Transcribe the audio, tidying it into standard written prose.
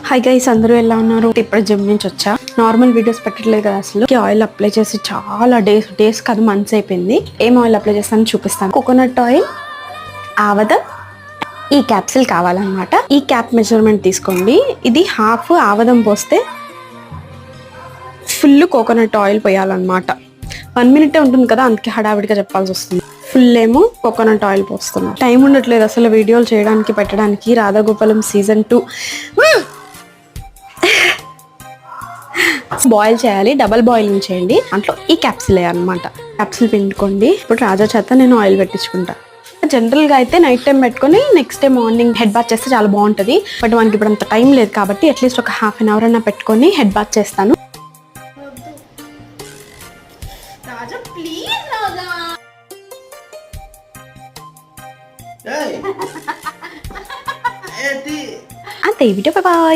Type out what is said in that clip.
Hi guys, అందరూ ఎలా ఉన్నారు? ఇప్పుడు జిమ్ నుంచి వచ్చా. నార్మల్ వీడియోస్ పెట్టట్లేదు కదా అసలు. ఆయిల్ అప్లై చేసి చాలా డేస్ కాదు మంత్స్ అయిపోయింది. ఏం ఆయిల్ అప్లై చేస్తానో చూపిస్తాను. కోకోనట్ ఆయిల్, ఆవదం, ఈ క్యాప్సిల్ కావాలన్నమాట. ఈ క్యాప్ మెజర్మెంట్ తీసుకోండి. ఇది హాఫ్ ఆవదం పోస్తే ఫుల్ కోకోనట్ ఆయిల్ పోయాలన్నమాట. 1 minute ఉంటుంది కదా, అందుకే హడావిడిగా చెప్పాల్సి వస్తుంది. ఫుల్ ఏమో కోకోనట్ ఆయిల్ పోస్తున్నా. టైం ఉండట్లేదు అసలు వీడియోలు చేయడానికి పెట్టడానికి. రాధాగోపాలం సీజన్ 2 బాయిల్ చేయాలి. డబల్ బాయిలింగ్ చేయండి. దాంట్లో ఈ క్యాప్సిల్ అన్నమాట. క్యాప్సిల్ పిండుకోండి. ఇప్పుడు రాజా చేత నేను ఆయిల్ పెట్టించుకుంటా. జనరల్గా అయితే నైట్ టైం పెట్టుకొని next day morning head bath చేస్తే చాలా బాగుంటుంది. బట్ మనకి ఇప్పుడు అంత టైం లేదు కాబట్టి అట్లీస్ట్ ఒక ½ an hour అన్నా పెట్టుకొని హెడ్ బాత్ చేస్తాను. రాజా ప్లీజ్ రాజా. అంతే ఈ వీడియో. బాయ్.